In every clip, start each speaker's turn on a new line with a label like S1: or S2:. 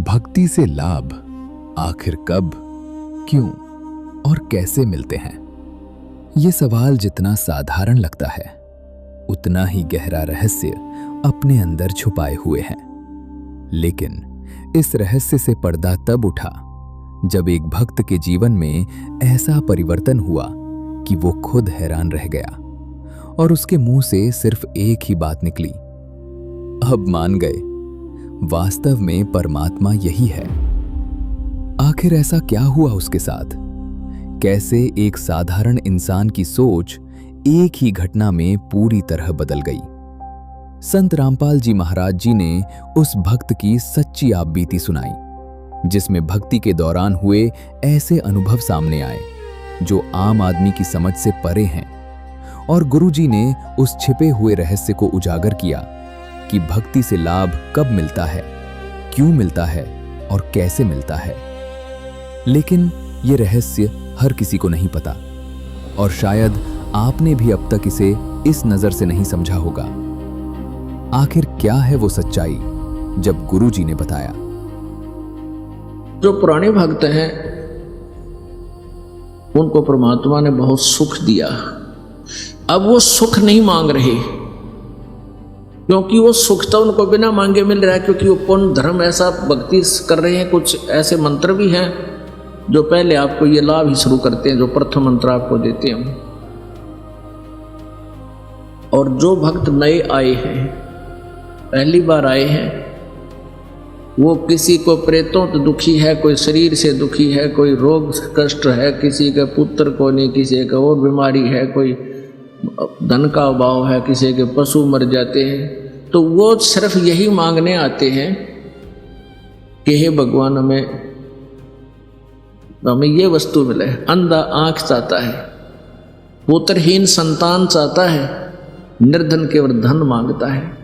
S1: भक्ति से लाभ आखिर कब, क्यों और कैसे मिलते हैं? ये सवाल जितना साधारण लगता है, उतना ही गहरा रहस्य अपने अंदर छुपाए हुए हैं। लेकिन इस रहस्य से पर्दा तब उठा जब एक भक्त के जीवन में ऐसा परिवर्तन हुआ कि वो खुद हैरान रह गया और उसके मुंह से सिर्फ एक ही बात निकली, अब मान गए, वास्तव में परमात्मा यही है। आखिर ऐसा क्या हुआ उसके साथ? कैसे एक साधारण इंसान की सोच एक ही घटना में पूरी तरह बदल गई? संत रामपाल जी महाराज जी ने उस भक्त की सच्ची आप बीती सुनाई, जिसमें भक्ति के दौरान हुए ऐसे अनुभव सामने आए जो आम आदमी की समझ से परे हैं, और गुरु जी ने उस छिपे हुए रहस्य को उजागर किया कि भक्ति से लाभ कब मिलता है, क्यों मिलता है और कैसे मिलता है। लेकिन ये रहस्य हर किसी को नहीं पता, और शायद आपने भी अब तक इसे इस नजर से नहीं समझा होगा। आखिर क्या है वो सच्चाई जब गुरु जी ने बताया?
S2: जो पुराने भक्त हैं उनको परमात्मा ने बहुत सुख दिया। अब वो सुख नहीं मांग रहे, क्योंकि वो सुख तो उनको बिना मांगे मिल रहा है, क्योंकि वो पुण्य धर्म ऐसा भक्ति कर रहे हैं। कुछ ऐसे मंत्र भी हैं जो पहले आपको ये लाभ ही शुरू करते हैं, जो प्रथम मंत्र आपको देते हैं। और जो भक्त नए आए हैं, पहली बार आए हैं, वो किसी को प्रेतों तो दुखी है, कोई शरीर से दुखी है, कोई रोग कष्ट है, किसी के पुत्र को नहीं, किसी का और बीमारी है, कोई धन का अभाव है, किसी के पशु मर जाते हैं, तो वो सिर्फ यही मांगने आते हैं कि हे भगवान हमें ये वस्तु मिले। अंधा आंख चाहता है, पुत्रहीन संतान चाहता है, निर्धन केवल धन मांगता है।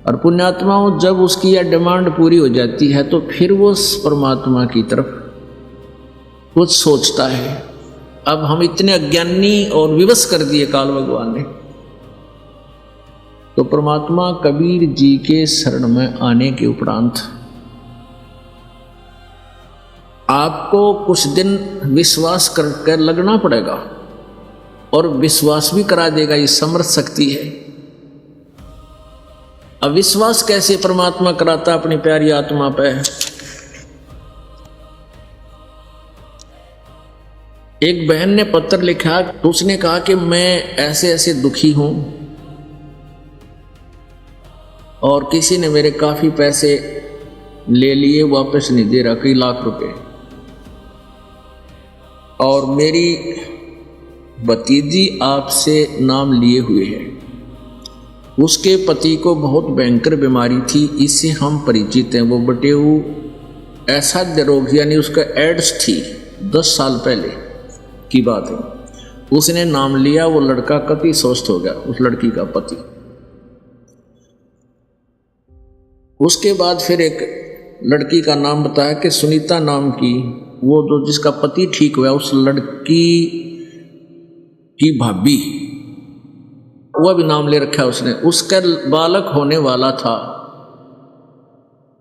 S2: और पुण्यात्माओं, जब उसकी यह डिमांड पूरी हो जाती है तो फिर वो परमात्मा की तरफ कुछ सोचता है। अब हम इतने अज्ञानी और विवश कर दिए काल भगवान ने, तो परमात्मा कबीर जी के शरण में आने के उपरांत आपको कुछ दिन विश्वास करके लगना पड़ेगा, और विश्वास भी करा देगा, ये समर्थ शक्ति है। अब विश्वास कैसे परमात्मा कराता अपनी प्यारी आत्मा पे? एक बहन ने पत्र लिखा, तो उसने कहा कि मैं ऐसे ऐसे दुखी हूं और किसी ने मेरे काफी पैसे ले लिए, वापस नहीं दे रहा, कई लाख रुपए, और मेरी भतीजी आपसे नाम लिए हुए है। उसके पति को बहुत भयंकर बीमारी थी, इससे हम परिचित हैं। वो बटेऊ ऐसा रोग, यानी उसका एड्स थी, 10 साल पहले की बात है। उसने नाम लिया, वो लड़का कति स्वस्थ हो गया, उस लड़की का पति। उसके बाद फिर एक लड़की का नाम बताया कि सुनीता नाम की, वो जो जिसका पति ठीक हुआ, उस लड़की की भाभी, वह भी नाम ले रखा है उसने। उसका बालक होने वाला था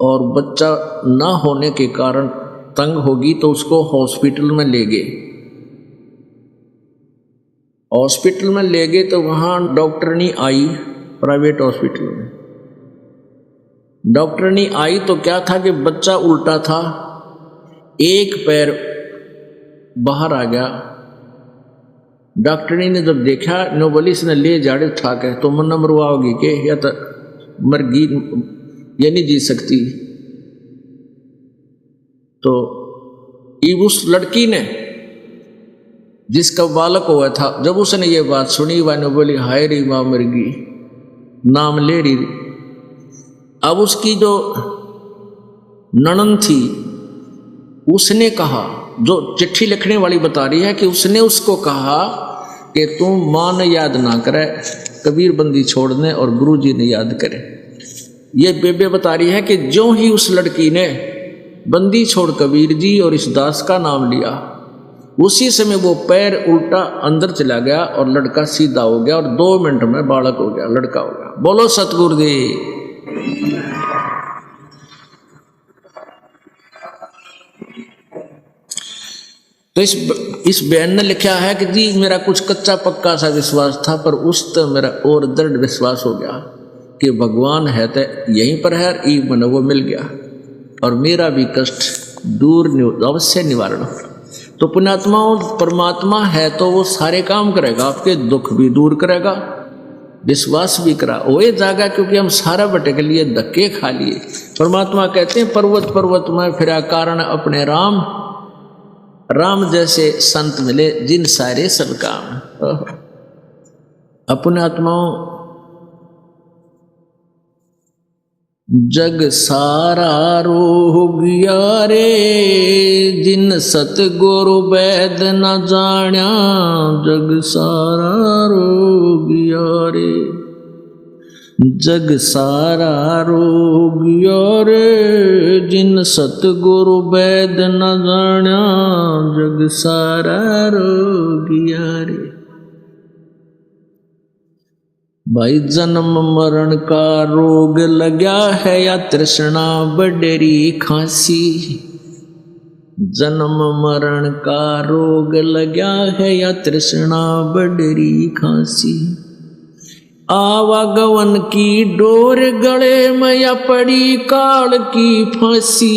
S2: और बच्चा ना होने के कारण तंग होगी, तो उसको हॉस्पिटल में ले गए। हॉस्पिटल में ले गए तो वहां डॉक्टरनी आई, प्राइवेट हॉस्पिटल में डॉक्टरनी आई तो क्या था कि बच्चा उल्टा था, एक पैर बाहर आ गया। डॉक्टरनी ने जब देखा, नोबलिस ने ले जाड़े उठा के, तो मन मरवाओगी के, या तो मरगी, ये नहीं जी सकती। तो उस लड़की ने, जिसका बालक हुआ था, जब उसने ये बात सुनी, वह ने बोली, हाय री माँ मरगी, नाम ले रही। अब उसकी जो ननद थी, उसने कहा, जो चिट्ठी लिखने वाली बता रही है कि उसने उसको कहा कि तुम मां ने याद ना करे, कबीर बंदी छोड़ने और गुरु जी ने याद करे। ये बेबे बता रही है कि जो ही उस लड़की ने बंदी छोड़ कबीर जी और इस दास का नाम लिया, उसी समय वो पैर उल्टा अंदर चला गया और लड़का सीधा हो गया, और 2 मिनट में बालक हो गया, लड़का हो गया। बोलो सतगुरुदेव। तो इस बयान ने लिखा है कि जी मेरा कुछ कच्चा पक्का सा विश्वास था, पर उस तो मेरा और दृढ़ विश्वास हो गया कि भगवान है तो यहीं पर है, ई मन वो मिल गया और मेरा भी कष्ट दूर अवश्य निवारण हो। तो पुण्यात्माओं, परमात्मा है तो वो सारे काम करेगा, आपके दुख भी दूर करेगा, विश्वास भी करा वो जागा, क्योंकि हम सारा बटे के लिए धक्के खा लिए। परमात्मा कहते हैं पर्वत पर्वत में फिरा कारण अपने राम, राम जैसे संत मिले जिन सारे सब काम। अपने आत्माओं, जग सारा रोग यारे जिन सतगुरु वैद न जाण्या, जग सारा रोग यारे, जग सारा रोग यारे जिन सतगुरु वैद न जाण्या, जग सारा रोग यारे। भाई जन्म मरण का रोग लगा है या तृष्णा बडेरी खांसी, जन्म मरण का रोग लगा है या तृष्णा बडेरी खांसी, आवागवन की डोर गले में या पड़ी काल की फांसी,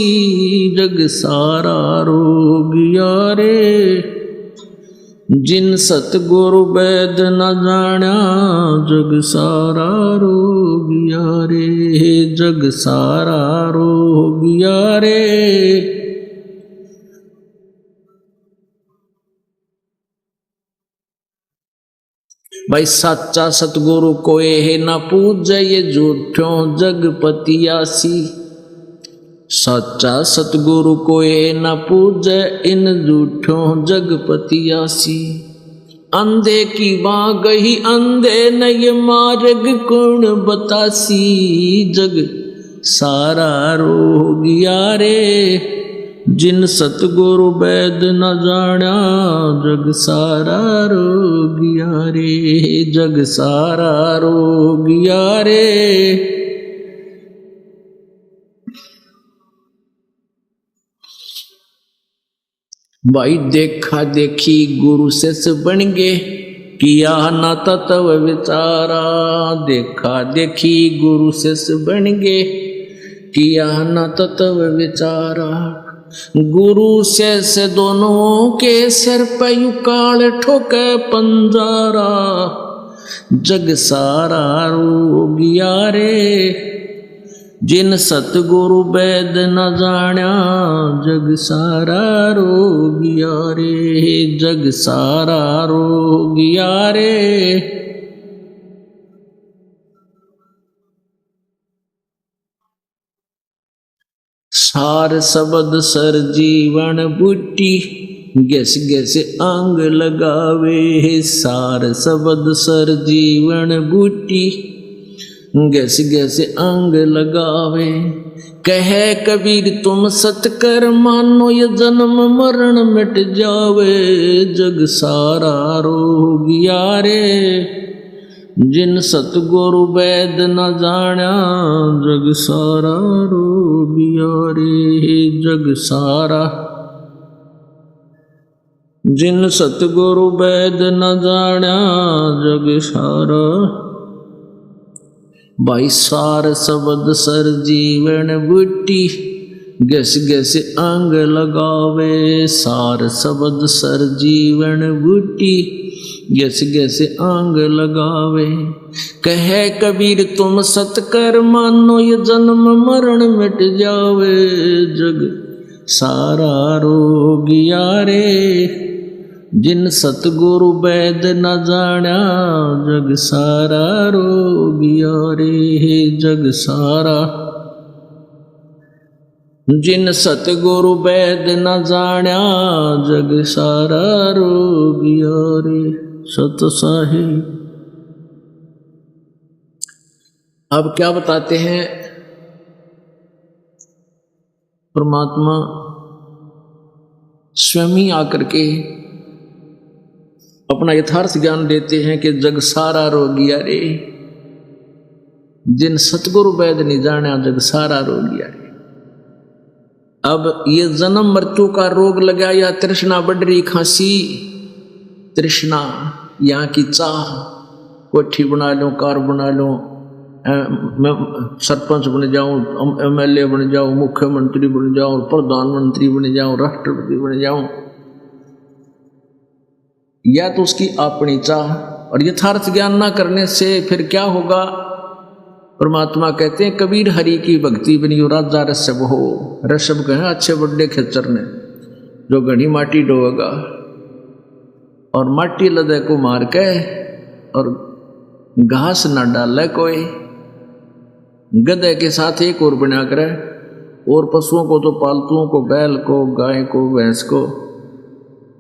S2: जग सारा रोग यारे जिन सतगुरु वैद न जाण्या, जग सारा रोग यारे, जग सारा रोग यारे। भाई सच्चा सतगुरु कोई है ना पूजे, ये झूठों जगपतियासी, सच्चा सतगुरु कोई न पूजे इन झूठों जगपतियासी, अंधे की बाँ गही अंधे न ये मार्ग कौन बतासी, जग सारा रोग यारे जिन सतगुरु वैद न जाण्या, जग सारा रोग यारे, जग सारा रोग यारे। भाई देखा देखी गुरु से बन गे, किया ना तत्व विचारा, देखा देखी गुरु से बन गे, किया ना तत्व विचारा, गुरु से दोनों के सिर पे युकाल ठोके पंजारा, जग सारा रोग यारे जिन सतगुरु वैद न जाण्या, जग सारा रोग यारे, जग सारा रोग यारे। सार शब्द सर जीवन बूटी, गैस गैस अंग लगावे, सार शब्द सर जीवन बूटी, गैस गैस अंग लगावे, कहे कबीर तुम सतकर मानो, ये जन्म मरण मिट जावे, जग सारा रोग यारे जिन सतगुरु वैद न जाण्या, जग सारा रोग यारे, जग सारा जिन सतगुरु वैद न जाण्या, जग सारा। भाई सार शब्द सर जीवन बूटी, गैस गैस अंग लगावे, सार शब्द सर जीवन बूटी, गैस गैस अंग लगावे, कहे कबीर तुम सतकर मानो, ये जन्म मरण मिट जावे, जग सारा रोग यारे जिन सतगुरु वैद न जाण्या, जग सारा रोग यारे, जग सारा जिन सतगुरु वैद न जाण्या, जग सारा रोग यारे। सत साहिब अब क्या बताते हैं परमात्मा स्वयं ही आकर के अपना यथार्थ ज्ञान देते हैं कि जग सारा रोग यारे जिन सतगुरु वैद नहीं जाण्या, जग सारा रोग यारे। अब ये जन्म मृत्यु का रोग लगा या तृष्णा बढ़ रही, खांसी, तृष्णा, यहाँ की चाह, कोठी बना लूं, कार बना लूं, मैं सरपंच बन जाऊं, MLA बन जाऊं, मुख्यमंत्री बन जाऊं, प्रधानमंत्री बन जाऊं, राष्ट्रपति बन जाऊं, या तो उसकी अपनी चाह। और यथार्थ ज्ञान ना करने से फिर क्या होगा? परमात्मा कहते हैं कबीर हरि की भक्ति बनी राजा ऋषभ हो। ऋषभ कहे अच्छे बड़े खेचर ने, जो घनी माटी डोएगा और माटी लदे को मार के और घास ना डाले कोई, गधे के साथ एक और बना करे, और पशुओं को तो पालतुओं को, बैल को, गाय को, भैंस को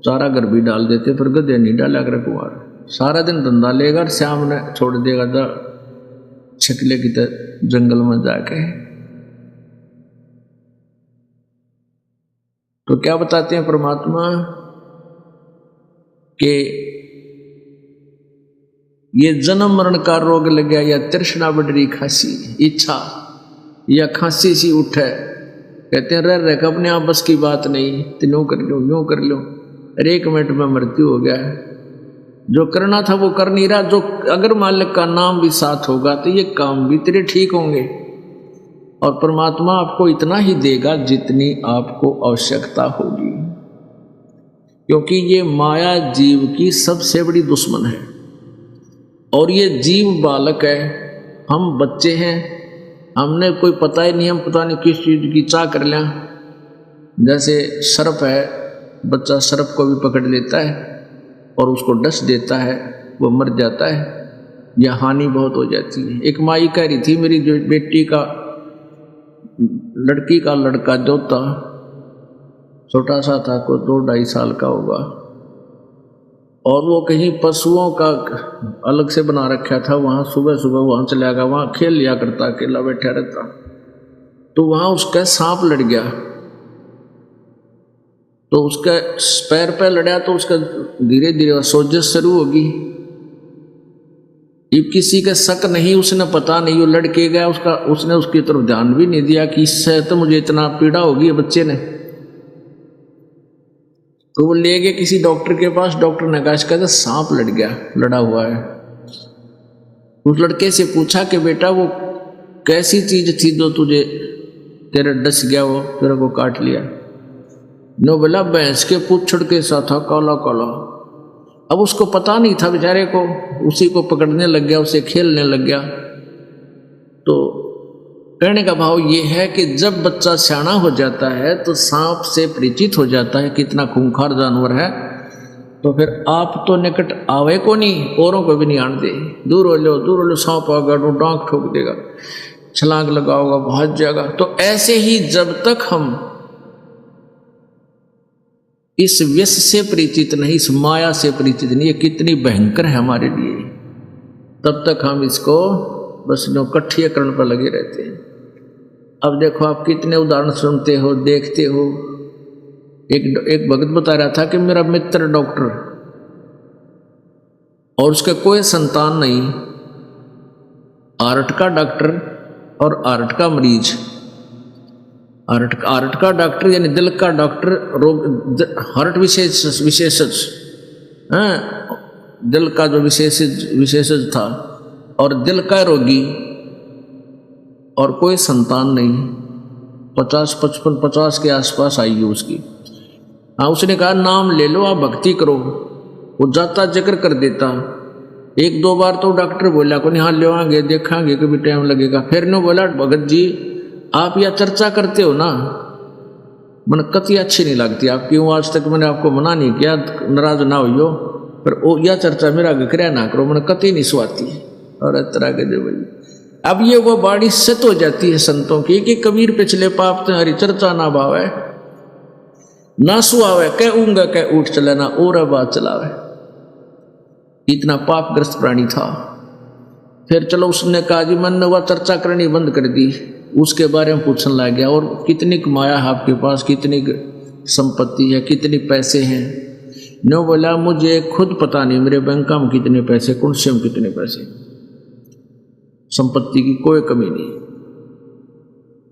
S2: चारा घर भी डाल देते, पर गधे नहीं डाला करे कुमार। सारा दिन धंधा लेगा और शाम ने छोड़ देगा जा छिकले की तरह जंगल में जाके। तो क्या बताते हैं परमात्मा कि ये जन्म मरण का रोग लग गया, या तृष्णा बढ़ रही, खांसी, इच्छा या खांसी सी उठे, कहते हैं रह रह अपने आप बस की बात नहीं, तो यूं कर लो, यूं कर लो, अरे 1 मिनट में मृत्यु हो गया। जो करना था वो कर नहीं रहा। जो अगर मालिक का नाम भी साथ होगा तो ये काम भी तेरे ठीक होंगे। और परमात्मा आपको इतना ही देगा जितनी आपको आवश्यकता होगी, क्योंकि ये माया जीव की सबसे बड़ी दुश्मन है। और ये जीव बालक है, हम बच्चे हैं, हमने कोई पता ही नहीं, हम पता नहीं किस चीज़ की चाह कर लें। जैसे सर्प है, बच्चा सर्प को भी पकड़ लेता है और उसको डस देता है, वो मर जाता है या हानि बहुत हो जाती है। एक माई कह रही थी मेरी जो बेटी का, लड़की का लड़का जो था, छोटा सा था, को 2-2.5 साल का होगा, और वो कहीं पशुओं का अलग से बना रखा था, वहाँ सुबह सुबह वहाँ चला गया, वहाँ खेल लिया करता, अकेला बैठा रहता। तो वहाँ उसका सांप लड़ गया, तो उसके पैर पे लड़ा, तो उसका धीरे धीरे सोजश शुरू होगी। ये किसी का शक नहीं, उसने पता नहीं वो लड़के गया, उसने उसकी तरफ ध्यान भी नहीं दिया कि इससे तो मुझे इतना पीड़ा होगी बच्चे ने। तो वो ले गए किसी डॉक्टर के पास, डॉक्टर ने कहा इसका तो सांप लड़ गया, लड़ा हुआ है। उस लड़के से पूछा कि बेटा वो कैसी चीज थी जो तुझे, तेरा डस गया, वो तेरे को काट लिया? नो बोला भैंस के पूछड़ के साथ था, काला काला। अब उसको पता नहीं था बेचारे को, उसी को पकड़ने लग गया, उसे खेलने लग गया। तो कहने का भाव ये है कि जब बच्चा सियाना हो जाता है तो सांप से परिचित हो जाता है, कितना खूंखार जानवर है, तो फिर आप तो निकट आवे को नहीं, औरों को भी नहीं आने दे। दूर हो लो, सांप आ गया तो डांक ठोक देगा, छलांग लगाओगा, भाग जाएगा। तो ऐसे ही जब तक हम इस व्यस से परिचित नहीं, इस माया से परिचित नहीं, ये कितनी भयंकर है हमारे लिए, तब तक हम इसको बस कठिया करण पर लगे रहते हैं। अब देखो आप कितने उदाहरण सुनते हो, देखते हो। एक भगत बता रहा था कि मेरा मित्र डॉक्टर, और उसका कोई संतान नहीं, आर्ट का डॉक्टर और आर्ट का मरीज। आर्ट का डॉक्टर यानी दिल का डॉक्टर, रोग हार्ट विशेषज्ञ, दिल का जो विशेषज्ञ था, और दिल का रोगी, और कोई संतान नहीं। 50 के आसपास आई है उसकी। हाँ, उसने कहा नाम ले लो, आप भक्ति करो। वो जाता जिक्र कर देता। 1-2 बार तो डॉक्टर बोला को नहीं, हाँ ले आएंगे, देखेंगे, कभी टाइम लगेगा। फिर ने बोला भगत जी आप यह चर्चा करते हो ना, मन कति अच्छी नहीं लगती आपकी, क्यों आज तक मैंने आपको मना नहीं किया, नाराज ना हो, पर वो यह चर्चा मेरा गखरिया ना करो, मन कति नहीं सुहाती। और तरह के जो भाई, अब ये वो बाड़ी सत हो जाती है संतों की कि कबीर पिछले पाप ते हरी चर्चा ना भावे, ना सुहावे, कह ऊंगा कह उठ चले, ना और बात चलावे। इतना पापग्रस्त प्राणी था। फिर चलो उसने कहा जी मन ने वह चर्चा करनी बंद कर दी, उसके बारे में पूछने लग गया, और कितनी कमाया है आपके पास, कितनी संपत्ति है, कितने पैसे हैं। नो बोला मुझे खुद पता नहीं मेरे बैंक में कितने पैसे, कौन से में कितने पैसे, संपत्ति की कोई कमी नहीं।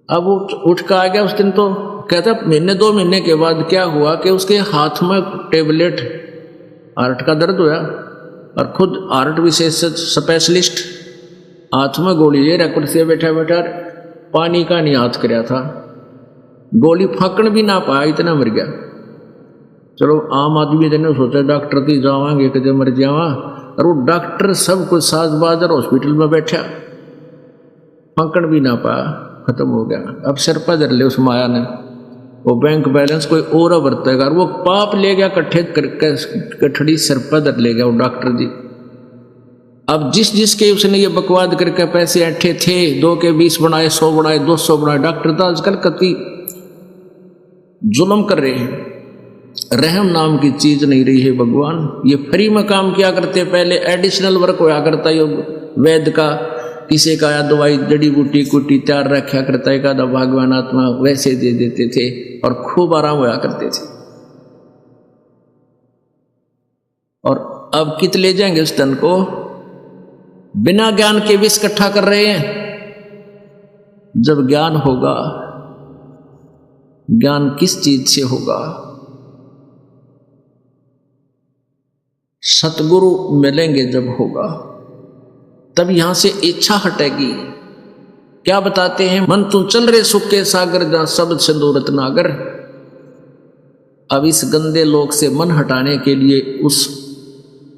S2: अब उठ कर आ गया उस दिन, तो कहता महीने 2 महीने के बाद क्या हुआ कि उसके हाथ में टेबलेट, हार्ट का दर्द हुआ, और खुद हार्ट विशेषज्ञ स्पेशलिस्ट हाथ में गोली ले रहा, कुर्सी बैठा बैठा पानी का नहीं हाथ कराया था, गोली फाकण भी ना पाया, इतना मर गया। चलो आम आदमी ने सोचा डॉक्टर की जावांगे कदे मर जावा, और वो डॉक्टर सब कुछ साजबाज और हॉस्पिटल में बैठा, फाकण भी ना पाया, खत्म हो गया। अब सिर पर धर ले उस माया ने, वो बैंक बैलेंस कोई और बरतेगा, और वो पाप ले गया कट्ठे करके, कठड़ी सिर पर धर ले गया वो डॉक्टर जी। अब जिसके उसने ये बकवाद करके पैसे ऐठे थे, 2 के 20 बनाए, 100 बनाए, 200 बनाए, डॉक्टर तो आजकल कति जुल्म कर रहे हैं, रहम नाम की चीज नहीं रही है भगवान। ये फ्री में काम किया करते, पहले एडिशनल वर्क होया करता, योग वैद्य का, किसी का दवाई जड़ी बूटी कुटी तैयार रखा करता है, का भगवान आत्मा वैसे दे देते थे और खूब आराम होया करते थे। और अब कित ले जाएंगे उस धन को, बिना ज्ञान के विष इकट्ठा कर रहे हैं। जब ज्ञान होगा, ज्ञान किस चीज से होगा, सतगुरु मिलेंगे जब होगा, तब यहां से इच्छा हटेगी। क्या बताते हैं, मन तू चल रे सुख के सागर, जहां शब्द सिंदूरत नागर। अब इस गंदे लोक से मन हटाने के लिए,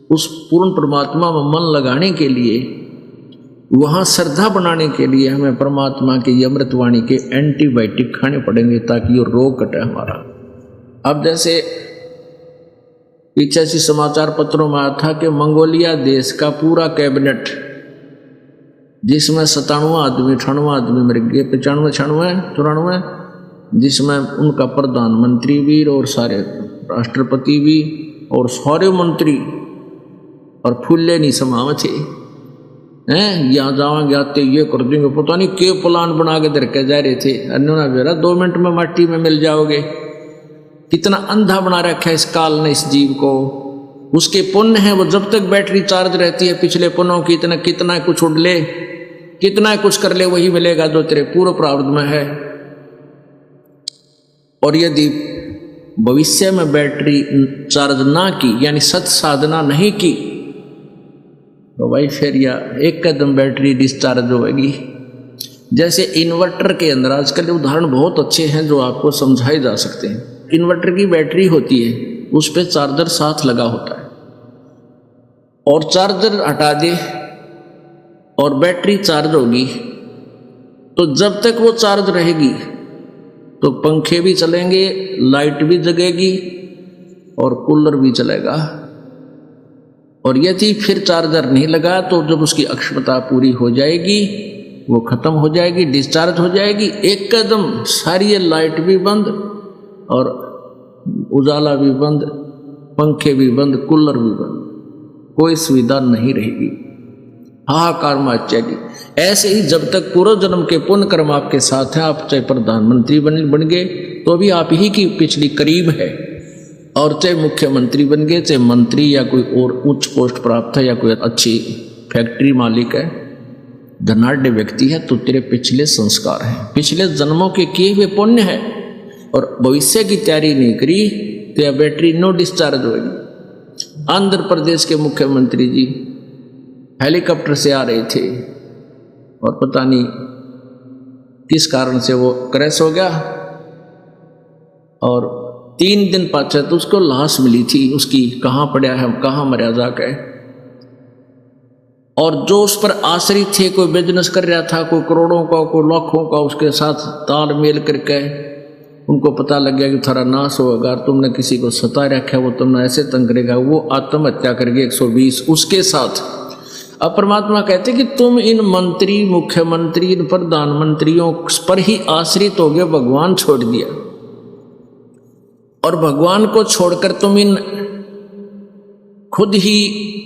S2: उस पूर्ण परमात्मा में मन लगाने के लिए, वहां श्रद्धा बनाने के लिए हमें परमात्मा की अमृतवाणी के एंटीबायोटिक खाने पड़ेंगे, ताकि ये रोग कटे हमारा। अब जैसे पीछे से समाचार पत्रों में आया था कि मंगोलिया देश का पूरा कैबिनेट, जिसमें 97 आदमी 98 आदमी मर गए, 95 96 94, जिसमें उनका प्रधानमंत्री भी और सारे राष्ट्रपति भी और सारे मंत्री और फुल्ले नहीं समाव थे हैं। यहाँ जावांगे आते ये कर देंगे, पता नहीं के प्लान बना के दर के जा रहे थे। अन्योना बेरा 2 मिनट में माटी में मिल जाओगे। कितना अंधा बना रखा है इस काल ने इस जीव को। उसके पुण्य है, वो जब तक बैटरी चार्ज रहती है पिछले पुण्यों की, कितना कुछ उड़ ले, कितना कुछ कर ले, वही मिलेगा जो तेरे पूर्व प्रारब्ध में है। और यदि भविष्य में बैटरी चार्ज ना की, यानी सत साधना नहीं की, तो भाई फिर या एक कदम बैटरी डिस्चार्ज होगी। जैसे इन्वर्टर के अंदर आजकल उदाहरण बहुत अच्छे हैं जो आपको समझाए जा सकते हैं। इन्वर्टर की बैटरी होती है, उस पर चार्जर साथ लगा होता है, और चार्जर हटा दे और बैटरी चार्ज होगी, तो जब तक वो चार्ज रहेगी तो पंखे भी चलेंगे, लाइट भी जगेगी और कूलर भी चलेगा। और यदि फिर चार्जर नहीं लगा तो जब उसकी अक्षमता पूरी हो जाएगी, वो खत्म हो जाएगी, डिस्चार्ज हो जाएगी, एक कदम सारी लाइट भी बंद और उजाला भी बंद, पंखे भी बंद, कूलर भी बंद, कोई सुविधा नहीं रहेगी, हाहाकार मच जाएगी। ऐसे ही जब तक पूर्व जन्म के पुण्य कर्म आपके साथ हैं, आप चाहे प्रधानमंत्री बन गए तो भी आप ही की पिछली करीब है, और चाहे मुख्यमंत्री बन गए, चाहे मंत्री या कोई और उच्च पोस्ट प्राप्त है, या कोई अच्छी फैक्ट्री मालिक है, धनाढ़ व्यक्ति है, तो तेरे पिछले संस्कार हैं, पिछले जन्मों के किए हुए पुण्य है। और भविष्य की तैयारी नहीं करी तो यह बैटरी नो डिस्चार्ज होगी। आंध्र प्रदेश के मुख्यमंत्री जी हेलीकॉप्टर से आ रहे थे और पता नहीं किस कारण से वो क्रैश हो गया, और 3 दिन पाछे तो उसको लाश मिली थी उसकी, कहाँ पड़ा है, कहाँ मरा जाके। और जो उस पर आश्रित थे, कोई बिजनेस कर रहा था, कोई करोड़ों का, कोई लाखों का, उसके साथ तालमेल करके उनको पता लग गया कि थारा नाश होगा, तुमने किसी को सता रखा, वो तुमने ऐसे तंग करेगा, वो आत्महत्या करके 120 उसके साथ। अब परमात्मा कहते कि तुम इन मंत्री, मुख्यमंत्री, इन प्रधानमंत्रियों पर ही आश्रित हो गए, भगवान छोड़ दिया। और भगवान को छोड़कर तुम इन खुद ही,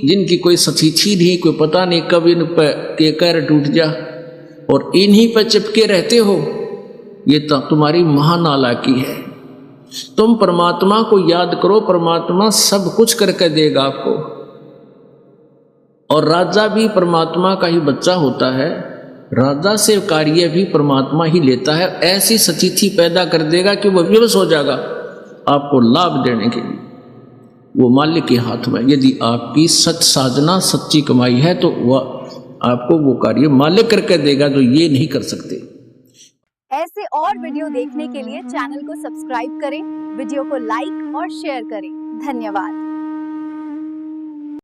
S2: जिनकी कोई सतिथि नहीं, कोई पता नहीं कब इन पर के कैर टूट जा, और इन्हीं पर चिपके रहते हो, ये तो तुम्हारी महानालाकी है। तुम परमात्मा को याद करो, परमात्मा सब कुछ करके देगा आपको। और राजा भी परमात्मा का ही बच्चा होता है, राजा से कार्य भी परमात्मा ही लेता है। ऐसी सतिथि पैदा कर देगा कि वह विवश हो जाएगा आपको लाभ देने के लिए। वो मालिक के हाथ में, यदि आपकी सच साधना सच्ची कमाई है तो वह आपको वो कार्य मालिक करके देगा जो ये नहीं कर सकते।
S3: ऐसे और वीडियो देखने के लिए चैनल को सब्सक्राइब करें, वीडियो को लाइक और शेयर करें। धन्यवाद।